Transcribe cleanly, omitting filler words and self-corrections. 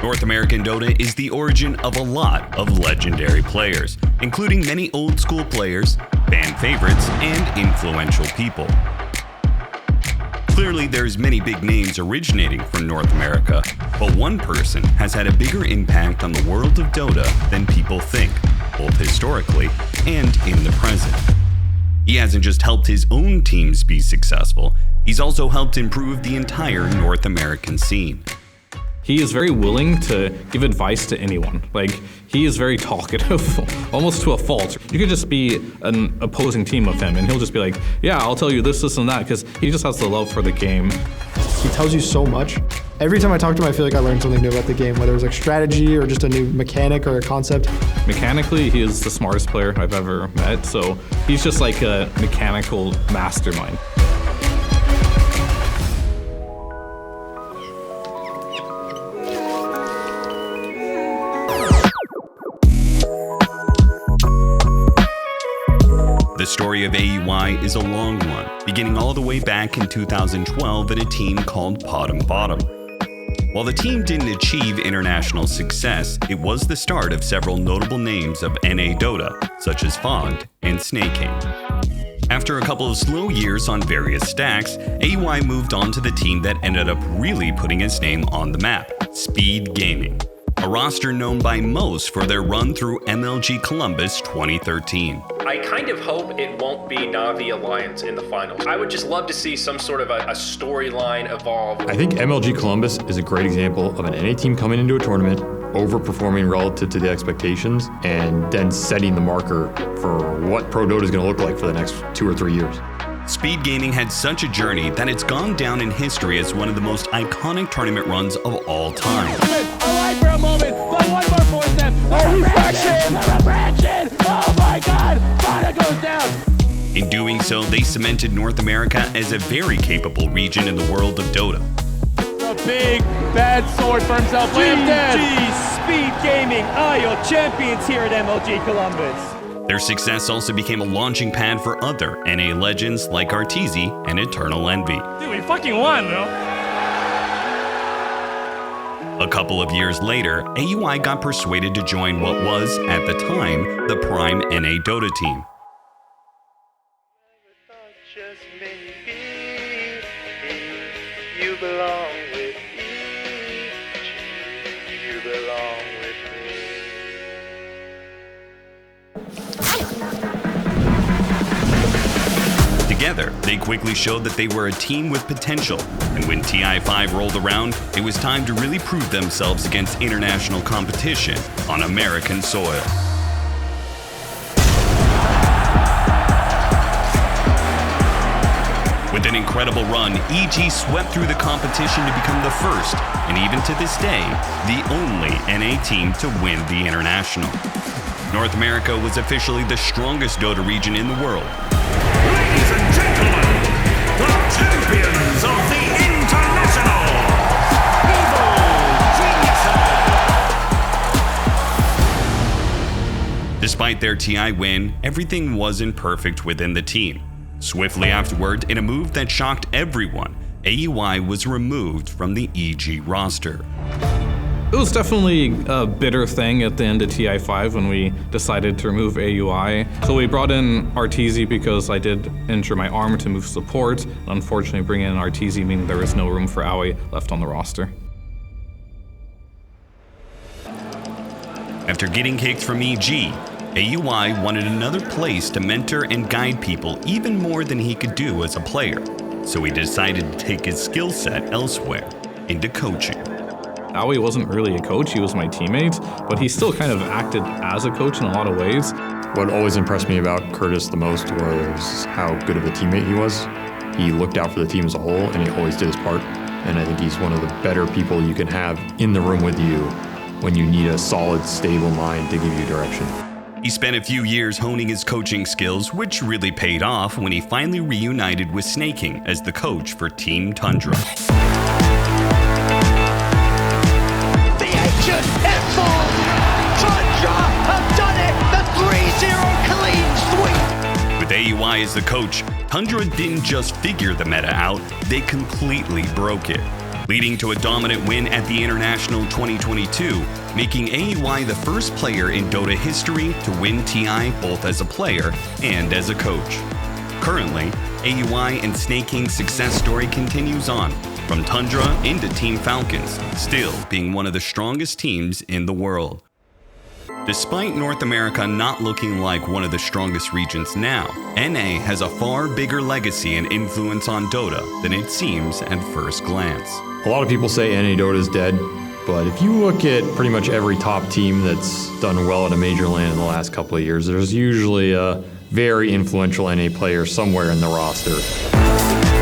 North American Dota is the origin of a lot of legendary players, including many old school players, fan favorites, and influential people. Clearly, there's many big names originating from North America, but one person has had a bigger impact on the world of Dota than people think, both historically and in the present. He hasn't just helped his own teams be successful, he's also helped improve the entire North American scene. He is very willing to give advice to anyone. He is very talkative, almost to a fault. You could just be an opposing team of him and he'll just be like, yeah, I'll tell you this, and that, because he just has the love for the game. He tells you so much. Every time I talk to him, I feel like I learned something new about the game, whether it was strategy or just a new mechanic or a concept. Mechanically, he is the smartest player I've ever met, so he's just like a mechanical mastermind. The story of AUI is a long one, beginning all the way back in 2012 at a team called Bottom. While the team didn't achieve international success, it was the start of several notable names of NA Dota, such as Fogged and Snaking. After a couple of slow years on various stacks, AUI moved on to the team that ended up really putting its name on the map, Speed Gaming, a roster known by most for their run through MLG Columbus 2013. I kind of hope it won't be Na'Vi Alliance in the finals. I would just love to see some sort of a storyline evolve. I think MLG Columbus is a great example of an NA team coming into a tournament, overperforming relative to the expectations, and then setting the marker for what Pro Dota is going to look like for the next 2 or 3 years. Speed Gaming had such a journey that it's gone down in history as one of the most iconic tournament runs of all time. Alive for a moment, but one more step. Oh, refraction! Oh my God! Dota goes down! In doing so, they cemented North America as a very capable region in the world of Dota. A big, bad sword for himself. GG Speed Gaming are your champions here at MLG Columbus. Their success also became a launching pad for other NA legends like Arteezy and Eternal Envy. Dude, we fucking won, though. A couple of years later, AUI got persuaded to join what was, at the time, the prime NA Dota team. You belong with each, you belong with me. Together, they quickly showed that they were a team with potential, and when TI5 rolled around, it was time to really prove themselves against international competition on American soil. With an incredible run, EG swept through the competition to become the first, and even to this day, the only NA team to win the International. North America was officially the strongest Dota region in the world. Ladies and gentlemen, the champions of the International, Evil Geniuses. Despite their TI win, everything wasn't perfect within the team. Swiftly afterward, in a move that shocked everyone, AUI was removed from the EG roster. It was definitely a bitter thing at the end of TI5 when we decided to remove AUI. So we brought in Arteezy because I did injure my arm to move support. Unfortunately, bringing in Arteezy meant there was no room for Aoi left on the roster. After getting kicked from EG, AUI wanted another place to mentor and guide people even more than he could do as a player. So he decided to take his skill set elsewhere, into coaching. Aoi wasn't really a coach, he was my teammate, but he still kind of acted as a coach in a lot of ways. What always impressed me about Curtis the most was how good of a teammate he was. He looked out for the team as a whole, and he always did his part. And I think he's one of the better people you can have in the room with you when you need a solid, stable mind to give you direction. He spent a few years honing his coaching skills, which really paid off when he finally reunited with Snaking as the coach for Team Tundra. The ancient F-bomb! Tundra have done it! The 3-0 clean sweep! With AUI as the coach, Tundra didn't just figure the meta out, they completely broke it. leading to a dominant win at the International 2022, making AUI the first player in Dota history to win TI both as a player and as a coach. Currently, AUI and Snake King's success story continues on, from Tundra into Team Falcons, still being one of the strongest teams in the world. Despite North America not looking like one of the strongest regions now, NA has a far bigger legacy and influence on Dota than it seems at first glance. A lot of people say NA Dota is dead, but if you look at pretty much every top team that's done well at a major LAN in the last couple of years, there's usually a very influential NA player somewhere in the roster.